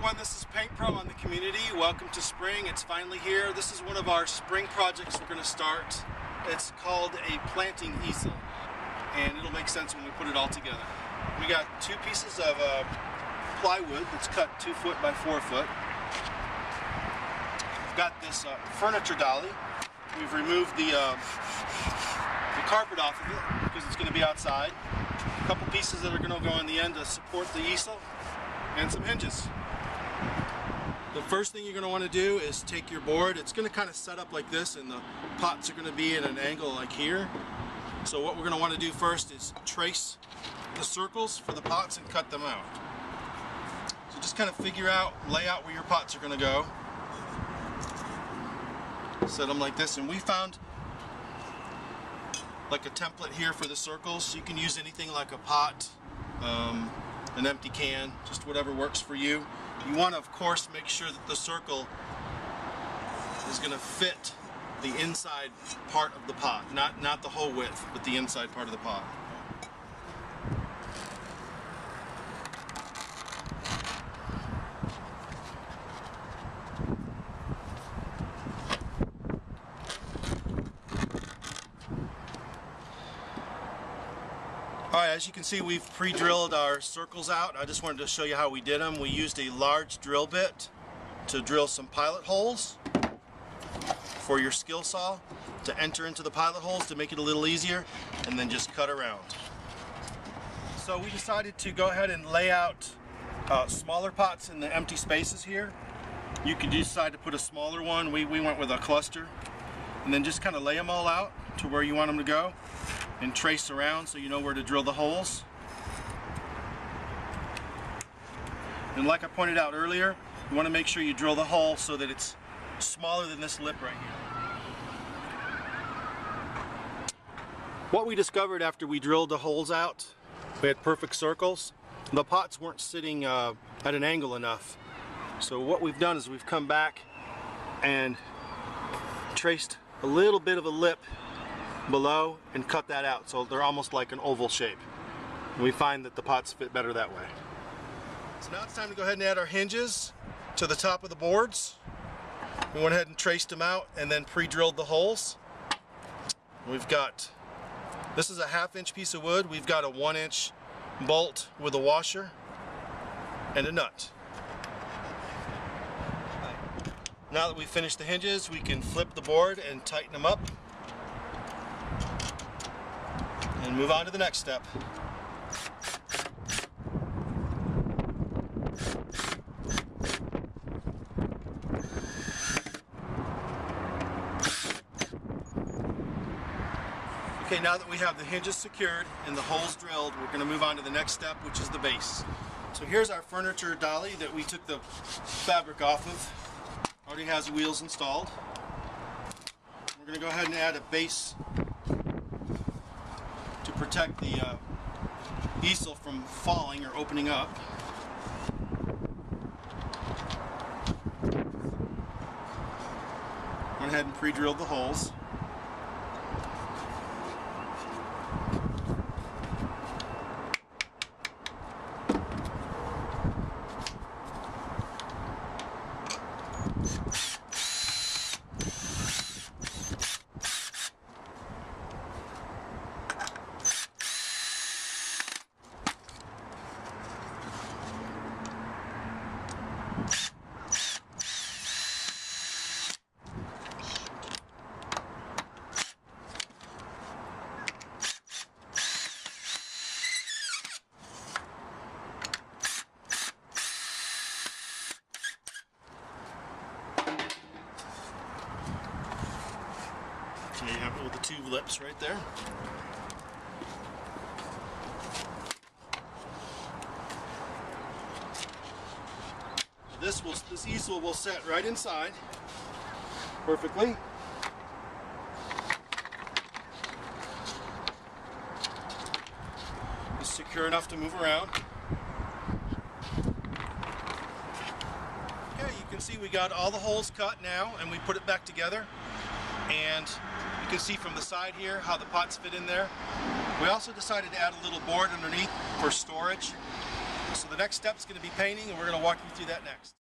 everyone, this is Paint Pro on the community. Welcome to spring. It's finally here. This is one of our spring projects we're going to start. It's called a planting easel, and it'll make sense when we put it all together. We got two pieces of plywood that's cut 2 foot by 4 foot. We've got this furniture dolly. We've removed the carpet off of it because it's going to be outside. A couple pieces that are going to go on the end to support the easel, and some hinges. The first thing you're going to want to do is take your board. It's going to kind of set up like this, and the pots are going to be at an angle like here. So what we're going to want to do first is trace the circles for the pots and cut them out. So just kind of figure out, lay out where your pots are going to go. Set them like this, and we found like a template here for the circles. You can use anything like a pot, an empty can, just whatever works for you. You want to, of course, make sure that the circle is going to fit the inside part of the pot, not the whole width, but the inside part of the pot. Alright, as you can see, we've pre-drilled our circles out. I just wanted to show you how we did them. We used a large drill bit to drill some pilot holes for your skill saw to enter into the pilot holes to make it a little easier, and then just cut around. So we decided to go ahead and lay out smaller pots in the empty spaces here. You could decide to put a smaller one. We went with a cluster, and then just kind of lay them all out to where you want them to go, and trace around so you know where to drill the holes. And like I pointed out earlier, you want to make sure you drill the hole so that it's smaller than this lip right here. What we discovered after we drilled the holes out, we had perfect circles. The pots weren't sitting at an angle enough. So what we've done is we've come back and traced a little bit of a lip below and cut that out, so they're almost like an oval shape. And we find that the pots fit better that way. So now it's time to go ahead and add our hinges to the top of the boards. We went ahead and traced them out and then pre-drilled the holes. We've got, this is a 1/2 inch piece of wood. We've got a 1 inch bolt with a washer and a nut. Now that we've finished the hinges, we can flip the board and tighten them up and move on to the next step. Okay, now that we have the hinges secured and the holes drilled, we're going to move on to the next step, which is the base. So here's our furniture dolly that we took the fabric off of. Already has wheels installed. We're going to go ahead and add a base to protect the easel from falling or opening up. Went ahead and pre-drilled the holes. So you have it with the 2 lips right there. This easel will set right inside perfectly. It's secure enough to move around. Okay, you can see we got all the holes cut now, and we put it back together. And you can see from the side here how the pots fit in there. We also decided to add a little board underneath for storage. So the next step is going to be painting, and we're going to walk you through that next.